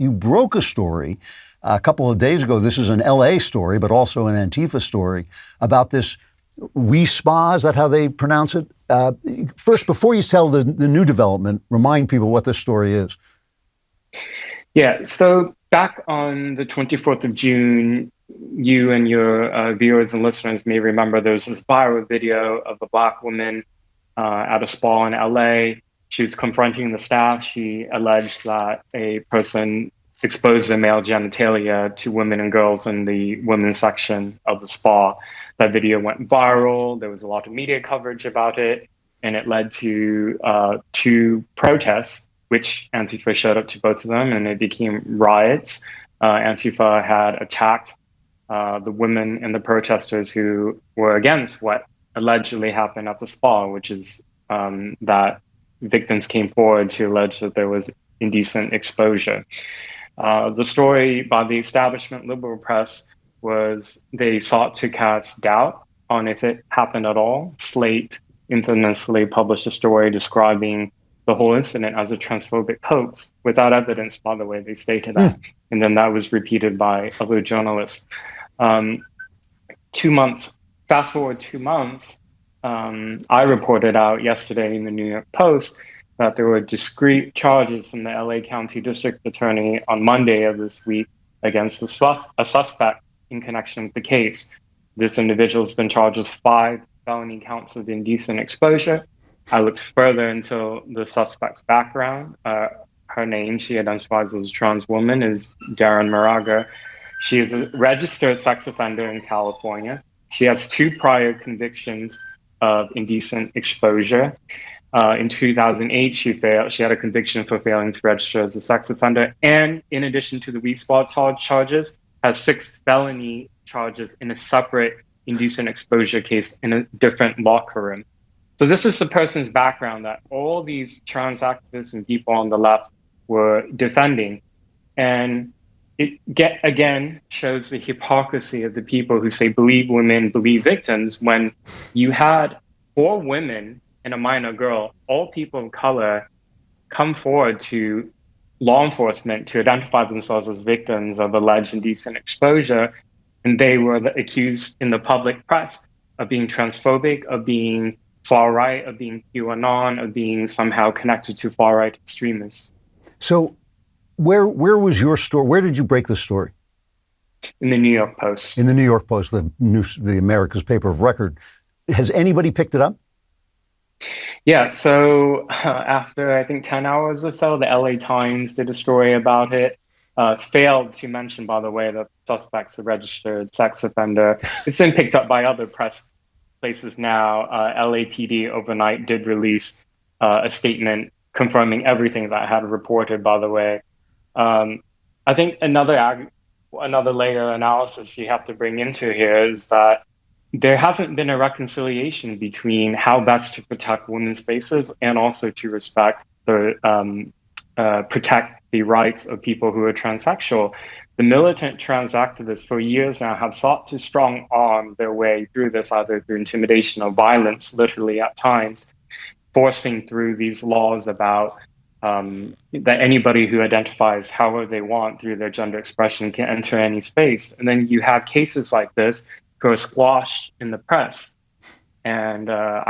you broke a story a couple of days ago. This is an LA story, but also an Antifa story about this WeSpa. Is that how they pronounce it? First, before you tell the new development, remind people what this story is. Yeah, so back on the 24th of June, you and your viewers and listeners may remember there was this viral video of a Black woman at a spa in LA. She was confronting the staff. She alleged that a person exposed their male genitalia to women and girls in the women's section of the spa. That video went viral. There was a lot of media coverage about it, and it led to two protests, which Antifa showed up to both of them, and it became riots. Antifa had attacked the women and the protesters who were against what allegedly happened at the spa, which is that victims came forward to allege that there was indecent exposure. The story by the establishment liberal press was they sought to cast doubt on if it happened at all. Slate infamously published a story describing the whole incident as a transphobic hoax, without evidence, by the way, they stated that. And then that was repeated by other journalists. 2 months, fast forward 2 months, I reported out yesterday in the New York Post that there were discrete charges from the LA County District Attorney on Monday of this week against a suspect in connection with the case. This individual has been charged with 5 felony counts of indecent exposure. I looked further into the suspect's background. Her name, she identifies as a trans woman, is Darren Moraga. She is a registered sex offender in California. She has 2 prior convictions of indecent exposure. In 2008, she had a conviction for failing to register as a sex offender. And in addition to the WeSpa charges, has 6 felony charges in a separate indecent exposure case in a different locker room. So this is the person's background that all these trans activists and people on the left were defending. And it again shows the hypocrisy of the people who say believe women, believe victims, when you had 4 women and a minor girl, all people of color, come forward to law enforcement to identify themselves as victims of alleged indecent exposure. And they were accused in the public press of being transphobic, of being far right, of being QAnon, of being somehow connected to far right extremists. So where was your story? Where did you break the story? In the New York Post. In the New York Post, the America's paper of record. Has anybody picked it up? Yeah, so after I think 10 hours or so, the LA Times did a story about it. Failed to mention, by the way, that the suspect's a registered sex offender. It's been picked up by other press places now. LAPD overnight did release a statement confirming everything that I had reported, by the way. I think another layer of analysis you have to bring into here is that there hasn't been a reconciliation between how best to protect women's spaces and also to protect the rights of people who are transsexual. The militant trans activists for years now have sought to strong arm their way through this, either through intimidation or violence, literally at times, forcing through these laws about that anybody who identifies however they want through their gender expression can enter any space. And then you have cases like this who are squashed in the press. And the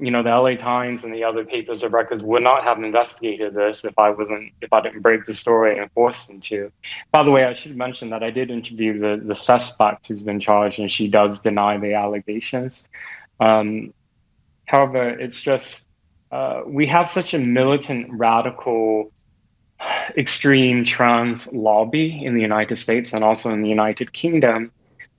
LA Times and the other papers of records would not have investigated this if I didn't break the story and force them to. By the way, I should mention that I did interview the suspect who's been charged, and she does deny the allegations. However, it's just, we have such a militant, radical, extreme trans lobby in the United States and also in the United Kingdom,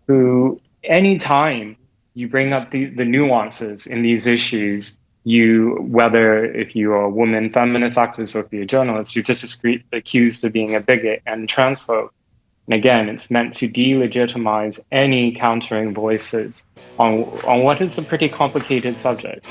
who anytime you bring up the nuances in these issues, whether if you are a woman feminist activist or if you're a journalist, you're just accused of being a bigot and transphobe. And again, it's meant to delegitimize any countering voices on what is a pretty complicated subject.